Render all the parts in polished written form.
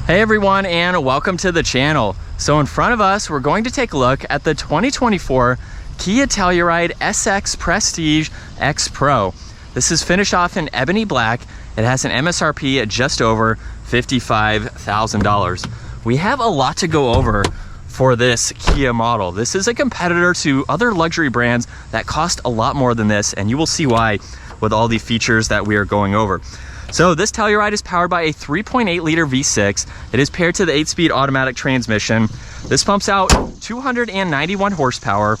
Hey everyone, and welcome to the channel. So in front of us, we're going to take a look at the 2024 Kia Telluride SX Prestige X Pro. This is finished off in ebony black. It has an MSRP at just over $55,000. We have a lot to go over for this Kia model. This is a competitor to other luxury brands that cost a lot more than this, and you will see why with all the features that we are going over. So this Telluride is powered by a 3.8 liter V6. It is paired to the 8-speed automatic transmission. This pumps out 291 horsepower,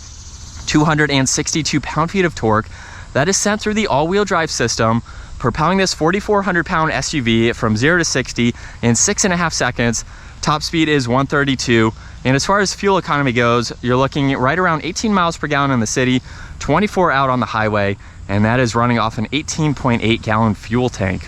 262 pound-feet of torque. That is sent through the all-wheel drive system, propelling this 4,400 pound SUV from 0 to 60 in 6.5 seconds. Top speed is 132. And as far as fuel economy goes, you're looking right around 18 miles per gallon in the city, 24 out on the highway, and that is running off an 18.8 gallon fuel tank.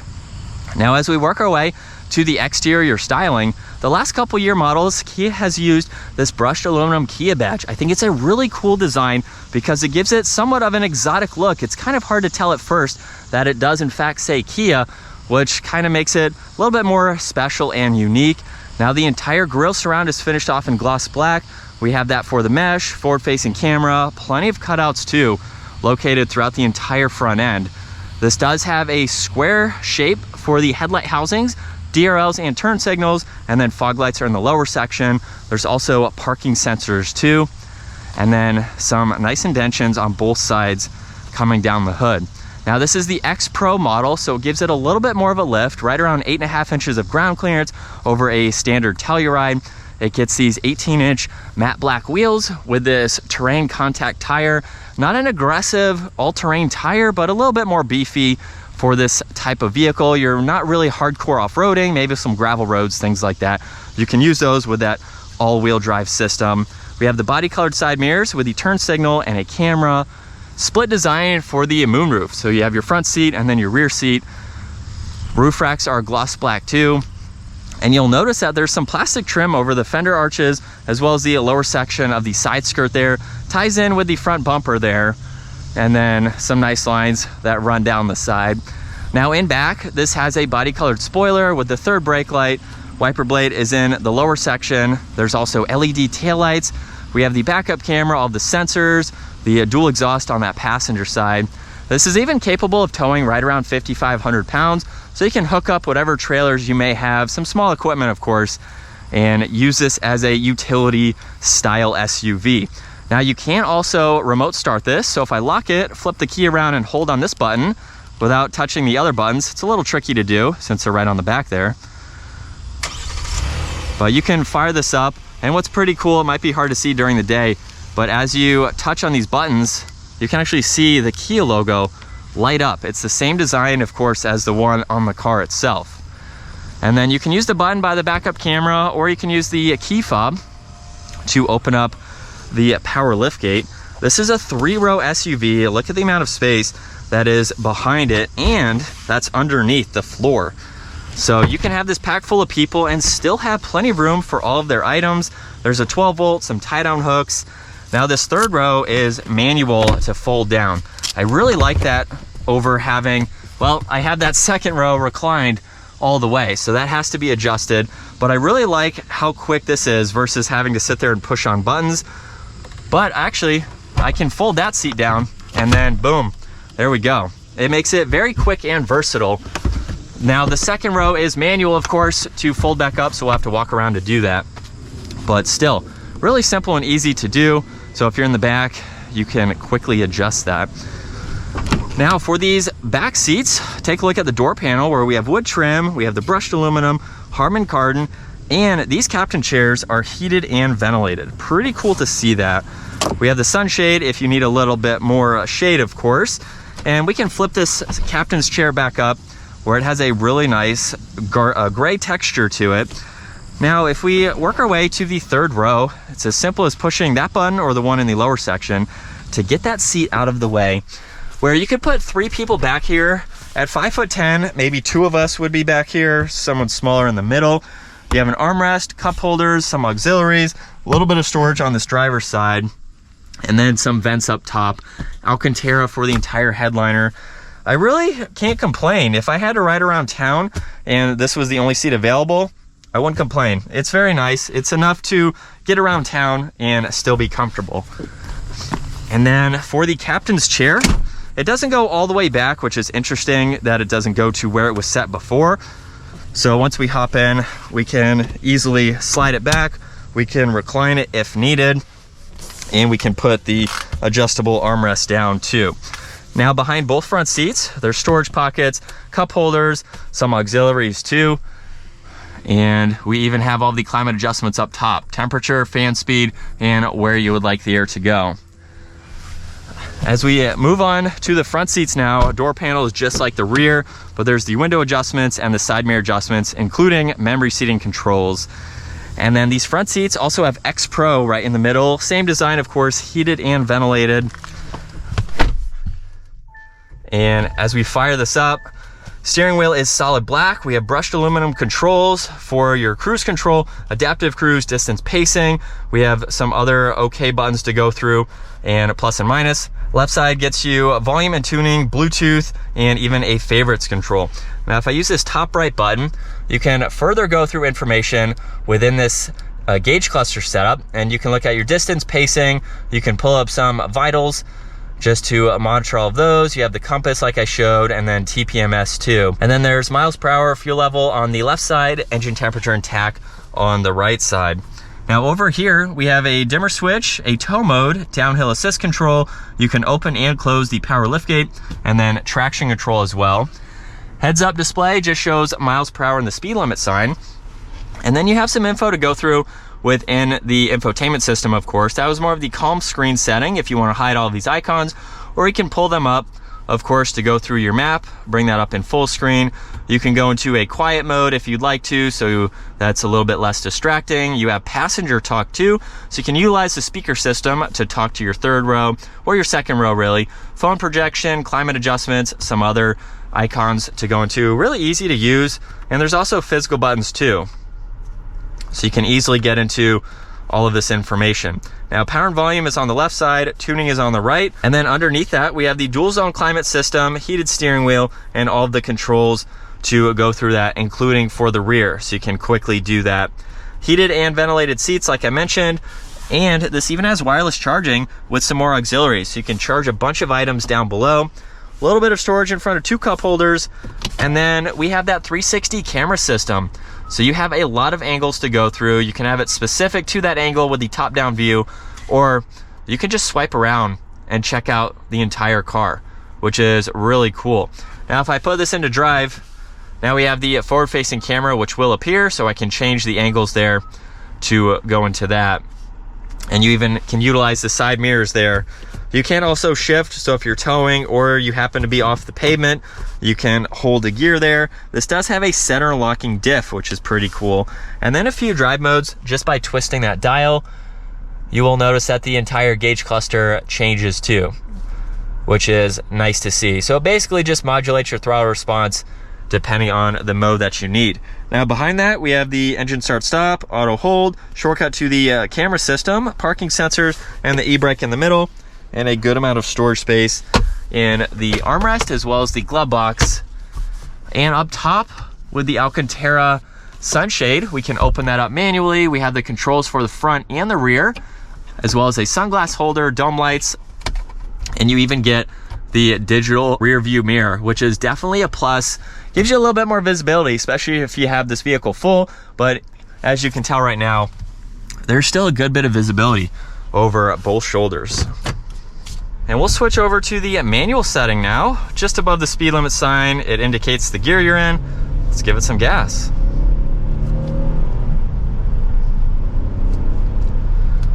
Now, as we work our way to the exterior styling, the last couple year models, Kia has used this brushed aluminum Kia badge. I think it's a really cool design because it gives it somewhat of an exotic look. It's kind of hard to tell at first that it does in fact say Kia, which kind of makes it a little bit more special and unique. Now, the entire grille surround is finished off in gloss black. We have that for the mesh, forward-facing camera, plenty of cutouts too, located throughout the entire front end. This does have a square shape for the headlight housings, DRLs and turn signals, and then fog lights are in the lower section. There's also parking sensors too, and then some nice indentions on both sides coming down the hood. Now, this is the X Pro model, so it gives it a little bit more of a lift, right around 8.5 inches of ground clearance over a standard Telluride. It gets these 18-inch matte black wheels with this terrain contact tire. Not an aggressive all-terrain tire, but a little bit more beefy for this type of vehicle. You're not really hardcore off-roading, maybe some gravel roads, things like that. You can use those with that all-wheel drive system. We have the body-colored side mirrors with the turn signal and a camera. Split design for the moonroof. So you have your front seat and then your rear seat. Roof racks are gloss black too. And you'll notice that there's some plastic trim over the fender arches, as well as the lower section of the side skirt there. Ties in with the front bumper there. And then some nice lines that run down the side. Now in back, this has a body colored spoiler with the third brake light. Wiper blade is in the lower section. There's also LED taillights. We have the backup camera, all the sensors, the dual exhaust on that passenger side. This is even capable of towing right around 5,500 pounds. So you can hook up whatever trailers you may have, some small equipment of course, and use this as a utility style SUV. Now, you can also remote start this. So if I lock it, flip the key around and hold on this button without touching the other buttons. It's a little tricky to do since they're right on the back there. But you can fire this up, and what's pretty cool, it might be hard to see during the day, but as you touch on these buttons, you can actually see the Kia logo light up. It's the same design, of course, as the one on the car itself. And then you can use the button by the backup camera, or you can use the key fob to open up the power liftgate. This is a 3-row SUV. Look at the amount of space that is behind it, and that's underneath the floor. So you can have this packed full of people and still have plenty of room for all of their items. There's a 12-volt, some tie-down hooks. Now, this third row is manual to fold down. I really like that over having, well, I have that second row reclined all the way, so that has to be adjusted. But I really like how quick this is versus having to sit there and push on buttons. But actually, I can fold that seat down and then boom, there we go. It makes it very quick and versatile. Now, the second row is manual, of course, to fold back up, so we'll have to walk around to do that. But still, really simple and easy to do. So if you're in the back, you can quickly adjust that. Now, for these back seats, take a look at the door panel where we have wood trim, we have the brushed aluminum, Harman Kardon, and these captain chairs are heated and ventilated. Pretty cool to see that. We have the sunshade if you need a little bit more shade, of course. And we can flip this captain's chair back up where it has a really nice gray texture to it. Now, if we work our way to the third row, it's as simple as pushing that button or the one in the lower section to get that seat out of the way, where you could put 3 people back here. At 5'10", maybe 2 of us would be back here, someone smaller in the middle. You have an armrest, cup holders, some auxiliaries, a little bit of storage on this driver's side, and then some vents up top. Alcantara for the entire headliner. I really can't complain. If I had to ride around town and this was the only seat available, I wouldn't complain. It's very nice. It's enough to get around town and still be comfortable. And then for the captain's chair, it doesn't go all the way back, which is interesting that it doesn't go to where it was set before. So once we hop in, we can easily slide it back. We can recline it if needed, and we can put the adjustable armrest down too. Now behind both front seats, there's storage pockets, cup holders, some auxiliaries too. And we even have all the climate adjustments up top, temperature, fan speed, and where you would like the air to go. As we move on to the front seats now, door panel is just like the rear, but there's the window adjustments and the side mirror adjustments, including memory seating controls. And then these front seats also have XPRO right in the middle. Same design, of course, heated and ventilated. And as we fire this up, steering wheel is solid black. We have brushed aluminum controls for your cruise control, adaptive cruise, distance pacing. We have some other OK buttons to go through, and a plus and minus. Left side gets you volume and tuning, Bluetooth, and even a favorites control. Now, if I use this top right button, you can further go through information within this gauge cluster setup, and you can look at your distance pacing. You can pull up some vitals just to monitor all of those. You have the compass like I showed, and then TPMS too. And then there's miles per hour, fuel level on the left side, engine temperature and tach on the right side. Now over here, we have a dimmer switch, a tow mode, downhill assist control. You can open and close the power liftgate, and then traction control as well. Heads up display just shows miles per hour and the speed limit sign. And then you have some info to go through within the infotainment system, of course. That was more of the calm screen setting if you want to hide all of these icons, or you can pull them up, of course, to go through your map, bring that up in full screen. You can go into a quiet mode if you'd like to, so that's a little bit less distracting. You have passenger talk too, so you can utilize the speaker system to talk to your third row, or your second row really. Phone projection, climate adjustments, some other icons to go into. Really easy to use, and there's also physical buttons too. So you can easily get into all of this information. Now, power and volume is on the left side, tuning is on the right, and then underneath that, we have the dual zone climate system, heated steering wheel, and all of the controls to go through that, including for the rear, so you can quickly do that. Heated and ventilated seats, like I mentioned, and this even has wireless charging with some more auxiliaries, so you can charge a bunch of items down below. A little bit of storage in front of 2 cup holders, and then we have that 360 camera system. So you have a lot of angles to go through. You can have it specific to that angle with the top-down view, or you can just swipe around and check out the entire car, which is really cool. Now, if I put this into drive, now we have the forward-facing camera, which will appear, so I can change the angles there to go into that. And you even can utilize the side mirrors there. You can also shift, so if you're towing or you happen to be off the pavement, you can hold the gear there. This does have a center locking diff, which is pretty cool. And then a few drive modes. Just by twisting that dial, you will notice that the entire gauge cluster changes too, which is nice to see. So it basically just modulates your throttle response depending on the mode that you need. Now behind that, we have the engine start stop, auto hold, shortcut to the camera system, parking sensors, and the e-brake in the middle, and a good amount of storage space in the armrest as well as the glove box. And up top with the Alcantara sunshade, we can open that up manually. We have the controls for the front and the rear, as well as a sunglass holder, dome lights, and you even get the digital rear view mirror, which is definitely a plus. Gives you a little bit more visibility, especially if you have this vehicle full, but as you can tell right now, there's still a good bit of visibility over both shoulders. And we'll switch over to the manual setting now. Just above the speed limit sign, it indicates the gear you're in. Let's give it some gas.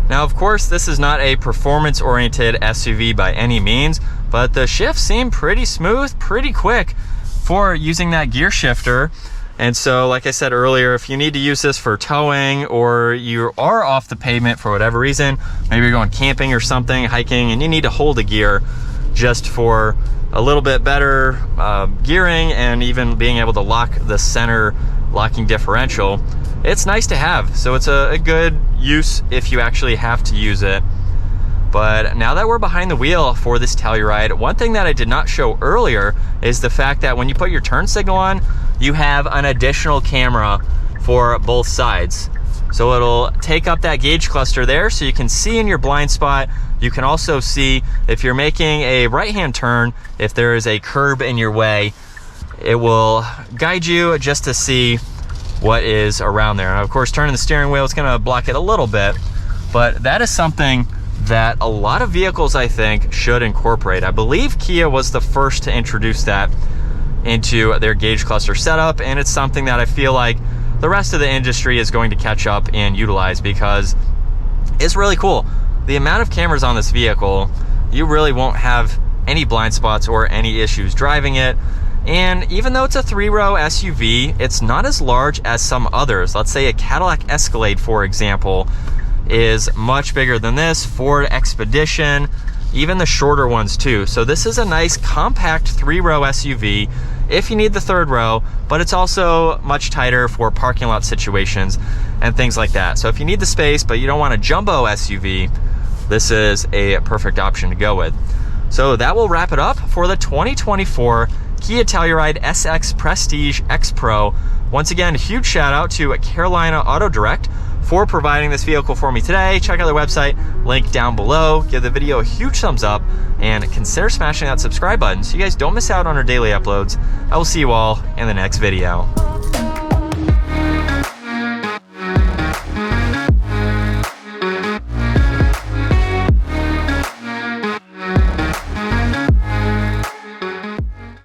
Now, of course, this is not a performance-oriented SUV by any means, but the shifts seem pretty smooth, pretty quick for using that gear shifter. And so, like I said earlier, if you need to use this for towing, or you are off the pavement for whatever reason, maybe you're going camping or something, hiking, and you need to hold a gear just for a little bit better gearing and even being able to lock the center locking differential, it's nice to have. So it's a good use if you actually have to use it. But now that we're behind the wheel for this Telluride, one thing that I did not show earlier is the fact that when you put your turn signal on, you have an additional camera for both sides. So it'll take up that gauge cluster there so you can see in your blind spot. You can also see if you're making a right-hand turn, if there is a curb in your way, it will guide you just to see what is around there. And of course, turning the steering wheel is gonna block it a little bit, but that is something that a lot of vehicles, I think, should incorporate. I believe Kia was the first to introduce that into their gauge cluster setup, and it's something that I feel like the rest of the industry is going to catch up and utilize because it's really cool. The amount of cameras on this vehicle, you really won't have any blind spots or any issues driving it. And even though it's a 3-row SUV, it's not as large as some others. Let's say a Cadillac Escalade, for example, is much bigger than this. Ford Expedition, even the shorter ones too. So this is a nice compact 3-row SUV if you need the 3rd row, but it's also much tighter for parking lot situations and things like that. So if you need the space, but you don't want a jumbo SUV, this is a perfect option to go with. So that will wrap it up for the 2024 Kia Telluride SX Prestige X Pro. Once again, a huge shout out to Carolina Auto Direct for providing this vehicle for me today. Check out their website, link down below. Give the video a huge thumbs up and consider smashing that subscribe button so you guys don't miss out on our daily uploads. I will see you all in the next video.